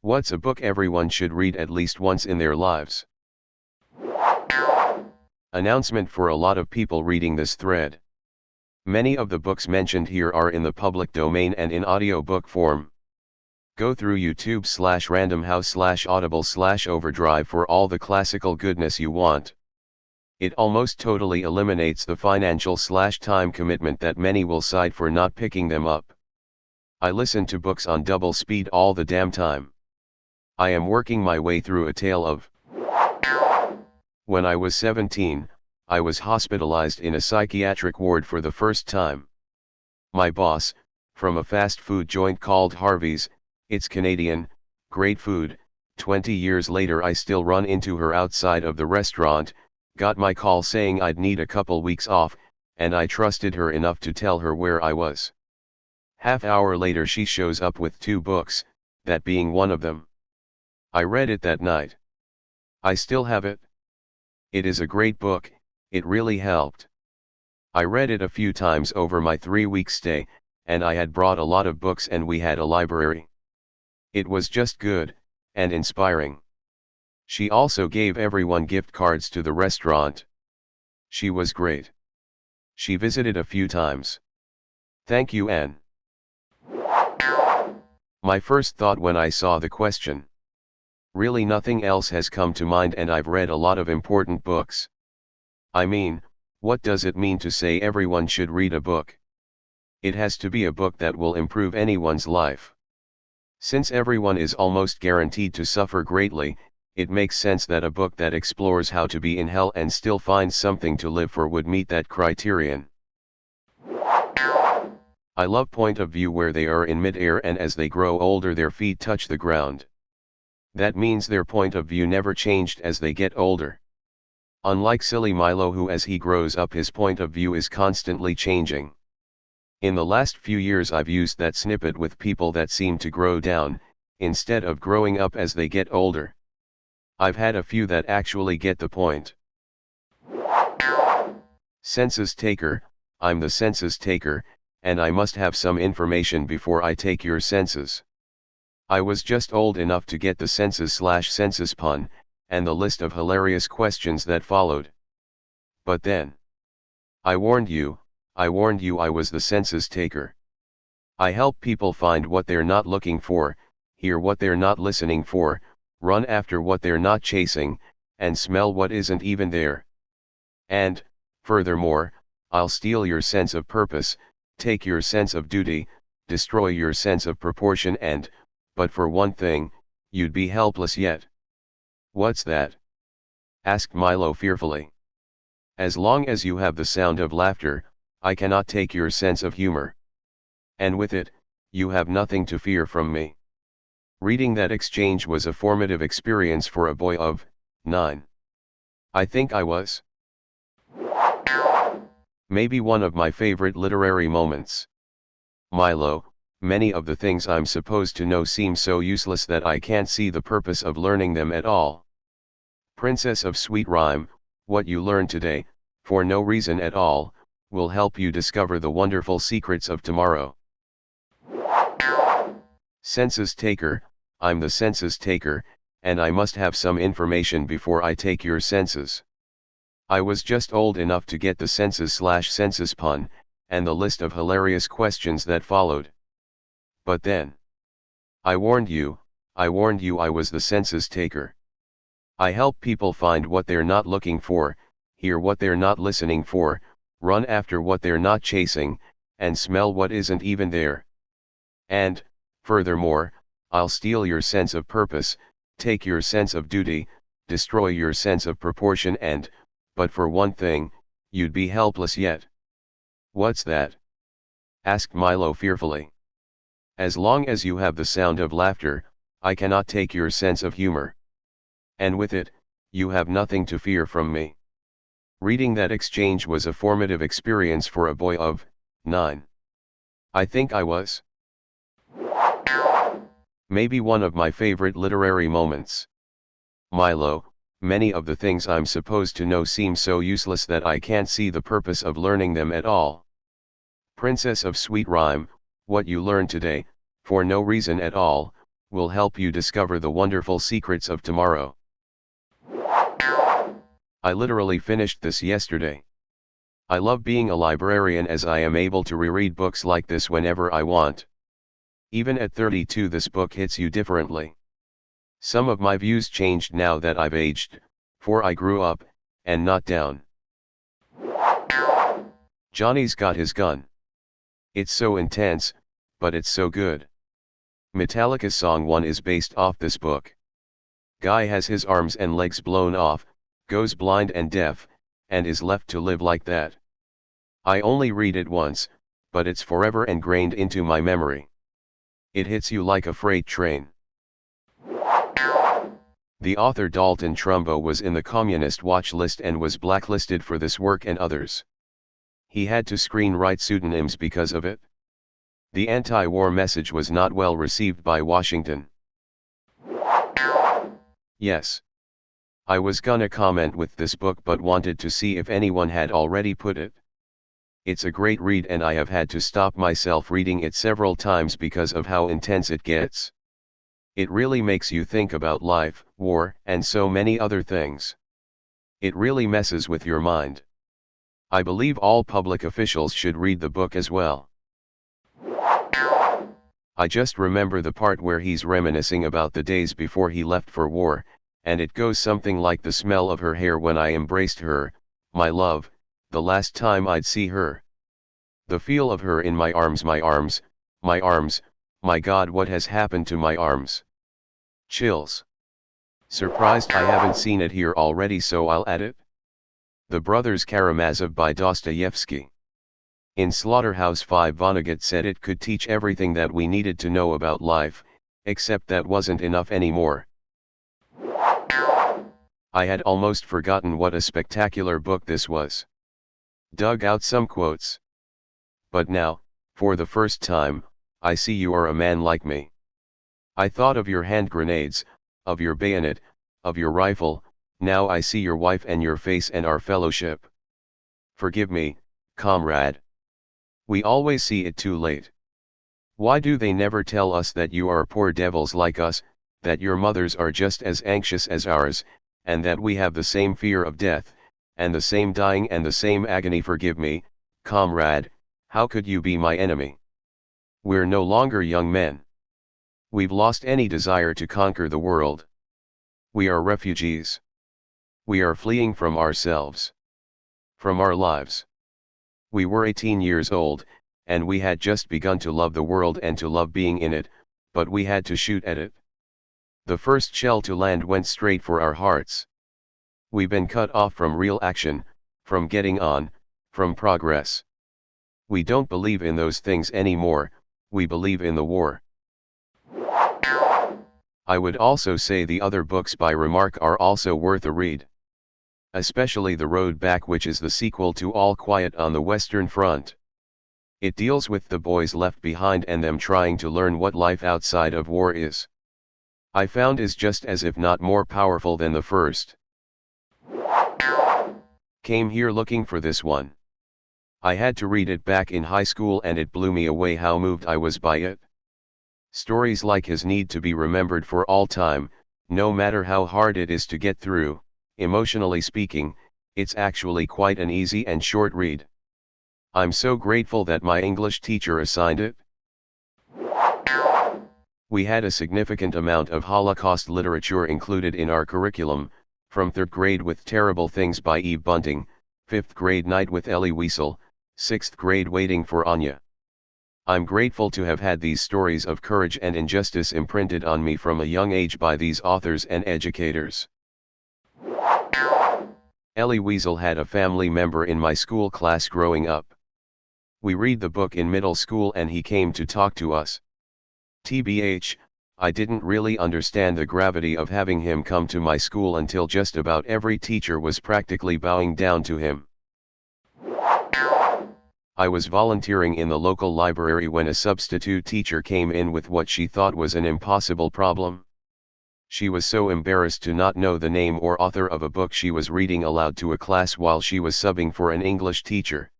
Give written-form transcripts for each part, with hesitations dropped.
What's a book everyone should read at least once in their lives? Announcement for a lot of people reading this thread. Many of the books mentioned here are in the public domain and in audiobook form. Go through YouTube/randomhouse/audible/overdrive for all the classical goodness you want. It almost totally eliminates the financial/time commitment that many will cite for not picking them up. I listen to books on double speed all the damn time. I am working my way through A Tale of. When I was 17, I was hospitalized in a psychiatric ward for the first time. My boss, from a fast food joint called Harvey's, it's Canadian, great food. 20 years later I still run into her outside of the restaurant, got my call saying I'd need a couple weeks off, and I trusted her enough to tell her where I was. Half hour later she shows up with 2 books, that being one of them. I read it that night. I still have it. It is a great book, it really helped. I read it a few times over my 3-week stay, and I had brought a lot of books and we had a library. It was just good, and inspiring. She also gave everyone gift cards to the restaurant. She was great. She visited a few times. Thank you, Anne. My first thought when I saw the question. Really nothing else has come to mind, and I've read a lot of important books. I mean, what does it mean to say everyone should read a book? It has to be a book that will improve anyone's life. Since everyone is almost guaranteed to suffer greatly, it makes sense that a book that explores how to be in hell and still find something to live for would meet that criterion. I love point of view where they are in mid-air and as they grow older their feet touch the ground. That means their point of view never changed as they get older. Unlike silly Milo, who as he grows up his point of view is constantly changing. In the last few years I've used that snippet with people that seem to grow down, instead of growing up as they get older. I've had a few that actually get the point. Census taker, I'm the census taker, and I must have some information before I take your census. I was just old enough to get the census/census pun, and the list of hilarious questions that followed. But then. I warned you I was the census taker. I help people find what they're not looking for, hear what they're not listening for, run after what they're not chasing, and smell what isn't even there. And, furthermore, I'll steal your sense of purpose, take your sense of duty, destroy your sense of proportion and, but for one thing, you'd be helpless yet. What's that? Asked Milo fearfully. As long as you have the sound of laughter, I cannot take your sense of humor. And with it, you have nothing to fear from me. Reading that exchange was a formative experience for a boy of 9. I think I was. Maybe one of my favorite literary moments. Milo, many of the things I'm supposed to know seem so useless that I can't see the purpose of learning them at all. Princess of Sweet Rhyme, what you learn today, for no reason at all, will help you discover the wonderful secrets of tomorrow. Census taker, I'm the census taker, and I must have some information before I take your census. I was just old enough to get the census/census pun, and the list of hilarious questions that followed. But then. I warned you I was the census taker. I help people find what they're not looking for, hear what they're not listening for, run after what they're not chasing, and smell what isn't even there. And, furthermore, I'll steal your sense of purpose, take your sense of duty, destroy your sense of proportion and, but for one thing, you'd be helpless yet. What's that? Asked Milo fearfully. As long as you have the sound of laughter, I cannot take your sense of humor. And with it, you have nothing to fear from me. Reading that exchange was a formative experience for a boy of 9. I think I was. Maybe one of my favorite literary moments. Milo, many of the things I'm supposed to know seem so useless that I can't see the purpose of learning them at all. Princess of Sweet Rhyme, what you learn today, for no reason at all, will help you discover the wonderful secrets of tomorrow. I literally finished this yesterday. I love being a librarian as I am able to reread books like this whenever I want. Even at 32 this book hits you differently. Some of my views changed now that I've aged, for I grew up, and not down. Johnny's got his gun. It's so intense, but it's so good. Metallica's song 1 is based off this book. Guy has his arms and legs blown off, goes blind and deaf, and is left to live like that. I only read it once, but it's forever ingrained into my memory. It hits you like a freight train. The author Dalton Trumbo was in the communist watch list and was blacklisted for this work and others. He had to screenwrite pseudonyms because of it. The anti-war message was not well received by Washington. Yes. I was gonna comment with this book but wanted to see if anyone had already put it. It's a great read and I have had to stop myself reading it several times because of how intense it gets. It really makes you think about life, war, and so many other things. It really messes with your mind. I believe all public officials should read the book as well. I just remember the part where he's reminiscing about the days before he left for war, and it goes something like the smell of her hair when I embraced her, my love, the last time I'd see her. The feel of her in my arms, my arms, my arms, my God, what has happened to my arms? Chills. Surprised I haven't seen it here already, so I'll add it. The Brothers Karamazov by Dostoevsky. In Slaughterhouse-Five, Vonnegut said it could teach everything that we needed to know about life, except that wasn't enough anymore. I had almost forgotten what a spectacular book this was. Dug out some quotes. But now, for the first time, I see you are a man like me. I thought of your hand grenades, of your bayonet, of your rifle, now I see your wife and your face and our fellowship. Forgive me, comrade. We always see it too late. Why do they never tell us that you are poor devils like us, that your mothers are just as anxious as ours, and that we have the same fear of death, and the same dying and the same agony? Forgive me, comrade, how could you be my enemy? We're no longer young men. We've lost any desire to conquer the world. We are refugees. We are fleeing from ourselves. From our lives. We were 18 years old, and we had just begun to love the world and to love being in it, but we had to shoot at it. The first shell to land went straight for our hearts. We've been cut off from real action, from getting on, from progress. We don't believe in those things anymore, we believe in the war. I would also say the other books by Remarque are also worth a read. Especially The Road Back, which is the sequel to All Quiet on the Western Front. It deals with the boys left behind and them trying to learn what life outside of war is. I found is just as if not more powerful than the first. Came here looking for this one. I had to read it back in high school and it blew me away how moved I was by it. Stories like his need to be remembered for all time, no matter how hard it is to get through. Emotionally speaking, it's actually quite an easy and short read. I'm so grateful that my English teacher assigned it. We had a significant amount of Holocaust literature included in our curriculum, from 3rd grade with Terrible Things by Eve Bunting, 5th grade Night with Elie Wiesel, 6th grade Waiting for Anya. I'm grateful to have had these stories of courage and injustice imprinted on me from a young age by these authors and educators. Elie Wiesel had a family member in my school class growing up. We read the book in middle school and he came to talk to us. TBH, I didn't really understand the gravity of having him come to my school until just about every teacher was practically bowing down to him. I was volunteering in the local library when a substitute teacher came in with what she thought was an impossible problem. She was so embarrassed to not know the name or author of a book she was reading aloud to a class while she was subbing for an English teacher.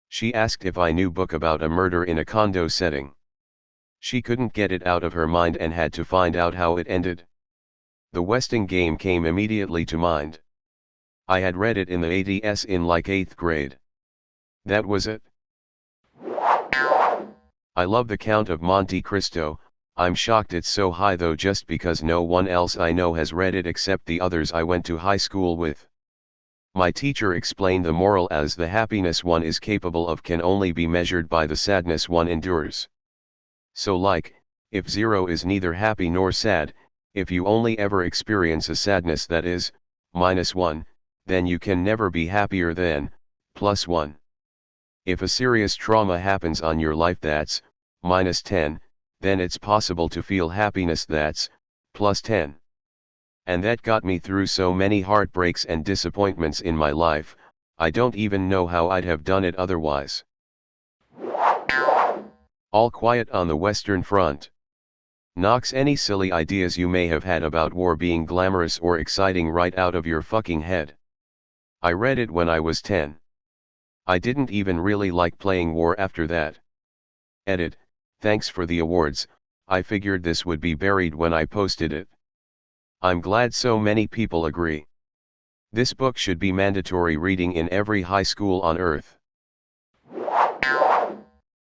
She asked if I knew book about a murder in a condo setting. She couldn't get it out of her mind and had to find out how it ended. The Westing game came immediately to mind. I had read it in the 80s in like 8th grade. That was it. I love the Count of Monte Cristo. I'm shocked it's so high though, just because no one else I know has read it except the others I went to high school with. My teacher explained the moral as the happiness one is capable of can only be measured by the sadness one endures. So like, if 0 is neither happy nor sad, if you only ever experience a sadness that is, -1, then you can never be happier than, +1. If a serious trauma happens on your life that's, -10, then it's possible to feel happiness that's, +10. And that got me through so many heartbreaks and disappointments in my life, I don't even know how I'd have done it otherwise. All quiet on the Western Front. Knocks any silly ideas you may have had about war being glamorous or exciting right out of your fucking head. I read it when I was 10. I didn't even really like playing war after that. Edit, thanks for the awards, I figured this would be buried when I posted it. I'm glad so many people agree. This book should be mandatory reading in every high school on earth.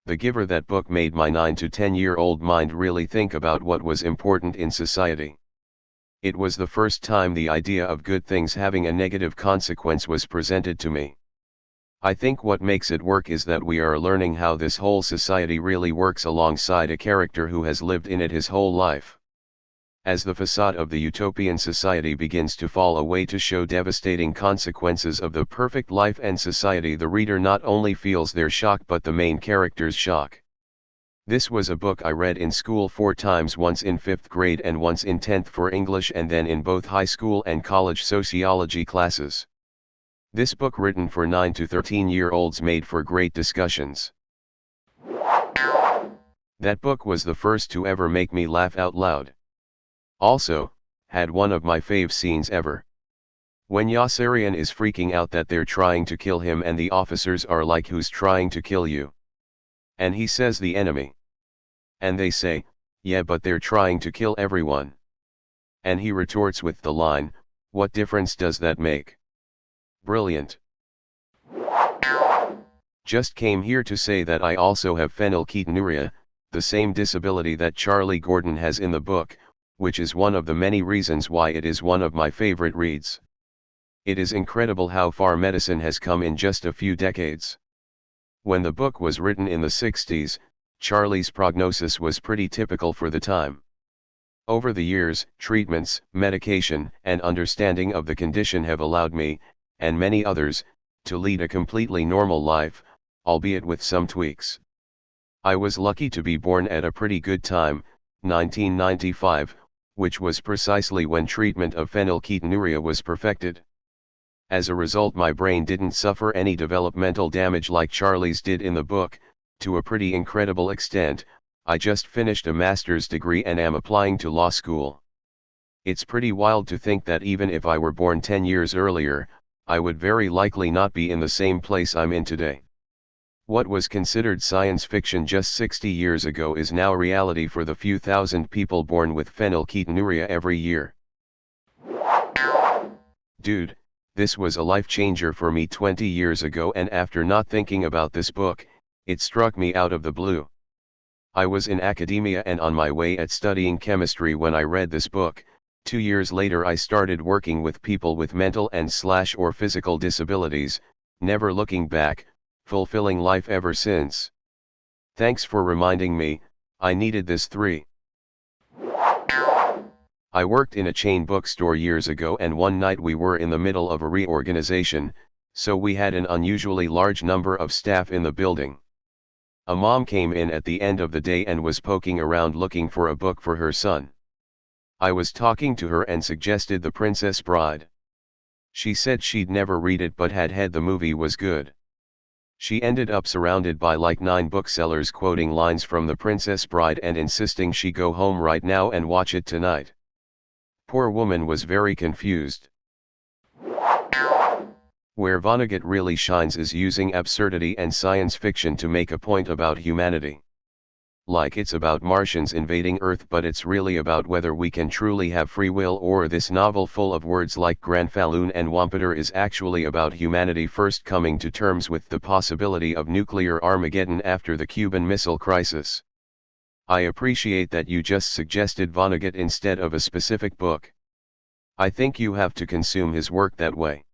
The Giver. That book made my 9 to 10-year-old mind really think about what was important in society. It was the first time the idea of good things having a negative consequence was presented to me. I think what makes it work is that we are learning how this whole society really works alongside a character who has lived in it his whole life. As the facade of the utopian society begins to fall away to show devastating consequences of the perfect life and society, the reader not only feels their shock but the main character's shock. This was a book I read in school 4 times, once in 5th grade and once in 10th for English, and then in both high school and college sociology classes. This book, written for 9 to 13-year-olds, made for great discussions. That book was the first to ever make me laugh out loud. Also, had one of my fave scenes ever. When Yossarian is freaking out that they're trying to kill him and the officers are like, "Who's trying to kill you?" And he says, "The enemy." And they say, "Yeah, but they're trying to kill everyone." And he retorts with the line, "What difference does that make?" Brilliant. Just came here to say that I also have phenylketonuria, the same disability that Charlie Gordon has in the book, which is one of the many reasons why it is one of my favorite reads. It is incredible how far medicine has come in just a few decades. When the book was written in the 60s, Charlie's prognosis was pretty typical for the time. Over the years, treatments, medication, and understanding of the condition have allowed me, and many others, to lead a completely normal life, albeit with some tweaks. I was lucky to be born at a pretty good time, 1995, which was precisely when treatment of phenylketonuria was perfected. As a result, my brain didn't suffer any developmental damage like Charlie's did in the book. To a pretty incredible extent, I just finished a master's degree and am applying to law school. It's pretty wild to think that even if I were born 10 years earlier, I would very likely not be in the same place I'm in today. What was considered science fiction just 60 years ago is now reality for the few thousand people born with phenylketonuria every year. Dude, this was a life changer for me 20 years ago, and after not thinking about this book, it struck me out of the blue. I was in academia and on my way at studying chemistry when I read this book. 2 years later I started working with people with mental and/or physical disabilities, never looking back, fulfilling life ever since. Thanks for reminding me, I needed this. 3. I worked in a chain bookstore years ago, and one night we were in the middle of a reorganization, so we had an unusually large number of staff in the building. A mom came in at the end of the day and was poking around looking for a book for her son. I was talking to her and suggested The Princess Bride. She said she'd never read it but had the movie was good. She ended up surrounded by like 9 booksellers quoting lines from The Princess Bride and insisting she go home right now and watch it tonight. Poor woman was very confused. Where Vonnegut really shines is using absurdity and science fiction to make a point about humanity. like it's about Martians invading Earth, but it's really about whether we can truly have free will, or this novel full of words like Granfalloon and Wampeter is actually about humanity first coming to terms with the possibility of nuclear Armageddon after the Cuban Missile Crisis. I appreciate that you just suggested Vonnegut instead of a specific book. I think you have to consume his work that way.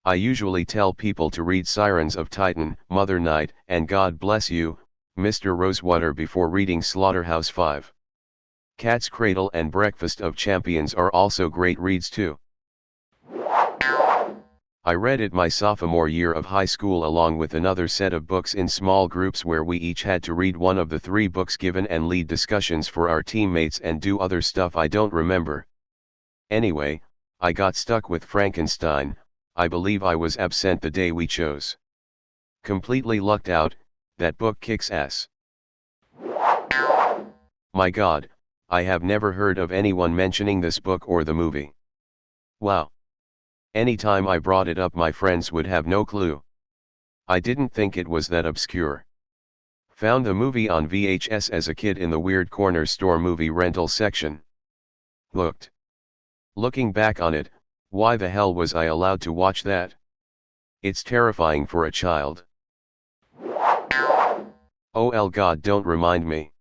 I usually tell people to read Sirens of Titan, Mother Night, and God Bless You, Mr. Rosewater before reading Slaughterhouse-Five. Cat's Cradle and Breakfast of Champions are also great reads too. I read it my sophomore year of high school along with another set of books in small groups where we each had to read one of the 3 books given and lead discussions for our teammates and do other stuff I don't remember. Anyway, I got stuck with Frankenstein. I believe I was absent the day we chose. Completely lucked out. That book kicks ass. My God, I have never heard of anyone mentioning this book or the movie. Wow. Anytime I brought it up, my friends would have no clue. I didn't think it was that obscure. Found the movie on VHS as a kid in the weird corner store movie rental section. Hooked. Looking back on it, why the hell was I allowed to watch that? It's terrifying for a child. Oh God, don't remind me.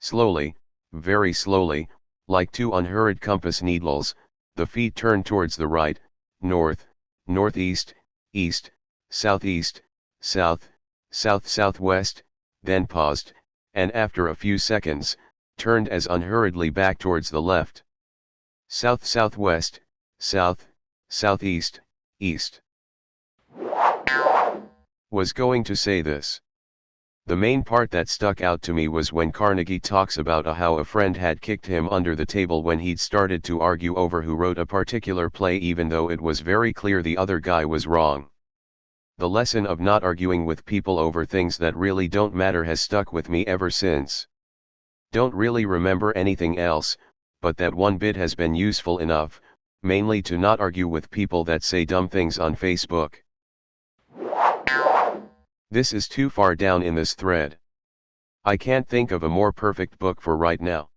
Slowly, very slowly, like 2 unhurried compass needles, the feet turned towards the right, north, northeast, east, southeast, south, south-southwest, then paused, and after a few seconds, turned as unhurriedly back towards the left. South-southwest, south, southeast, east. Was going to say this. The main part that stuck out to me was when Carnegie talks about how a friend had kicked him under the table when he'd started to argue over who wrote a particular play, even though it was very clear the other guy was wrong. The lesson of not arguing with people over things that really don't matter has stuck with me ever since. Don't really remember anything else, but that one bit has been useful enough, mainly to not argue with people that say dumb things on Facebook. This is too far down in this thread. I can't think of a more perfect book for right now.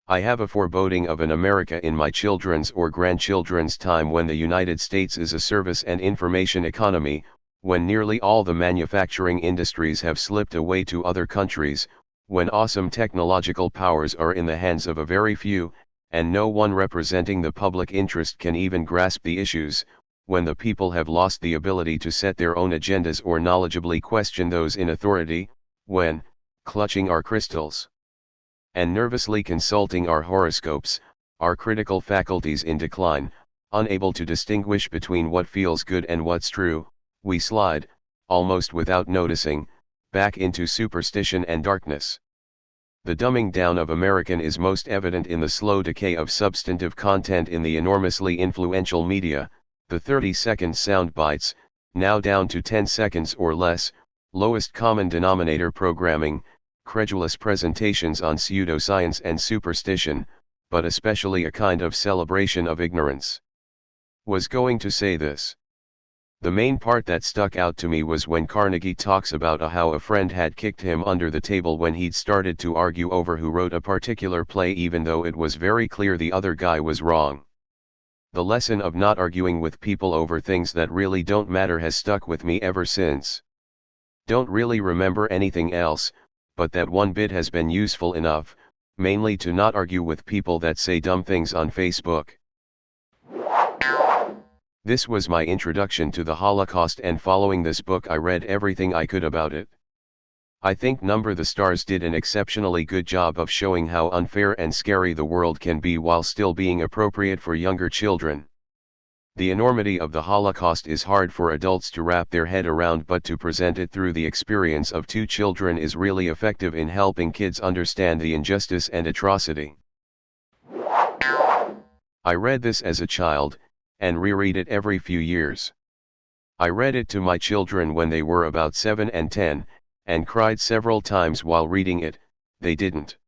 I have a foreboding of an America in my children's or grandchildren's time when the United States is a service and information economy, when nearly all the manufacturing industries have slipped away to other countries, when awesome technological powers are in the hands of a very few, and no one representing the public interest can even grasp the issues, when the people have lost the ability to set their own agendas or knowledgeably question those in authority, when, clutching our crystals and nervously consulting our horoscopes, our critical faculties in decline, unable to distinguish between what feels good and what's true, we slide, almost without noticing, back into superstition and darkness. The dumbing down of American is most evident in the slow decay of substantive content in the enormously influential media, the 30-second sound bites, now down to 10 seconds or less, lowest common denominator programming, credulous presentations on pseudoscience and superstition, but especially a kind of celebration of ignorance. Was going to say this. The main part that stuck out to me was when Carnegie talks about how a friend had kicked him under the table when he'd started to argue over who wrote a particular play, even though it was very clear the other guy was wrong. The lesson of not arguing with people over things that really don't matter has stuck with me ever since. Don't really remember anything else, but that one bit has been useful enough, mainly to not argue with people that say dumb things on Facebook. This was my introduction to the Holocaust, and following this book I read everything I could about it. I think Number the Stars did an exceptionally good job of showing how unfair and scary the world can be while still being appropriate for younger children. The enormity of the Holocaust is hard for adults to wrap their head around, but to present it through the experience of 2 children is really effective in helping kids understand the injustice and atrocity. I read this as a child, and reread it every few years. I read it to my children when they were about 7 and 10, and cried several times while reading it. They didn't.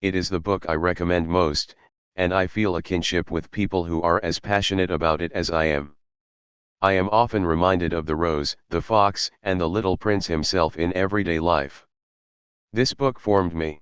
It is the book I recommend most, and I feel a kinship with people who are as passionate about it as I am. I am often reminded of the rose, the fox, and the little prince himself in everyday life. This book formed me.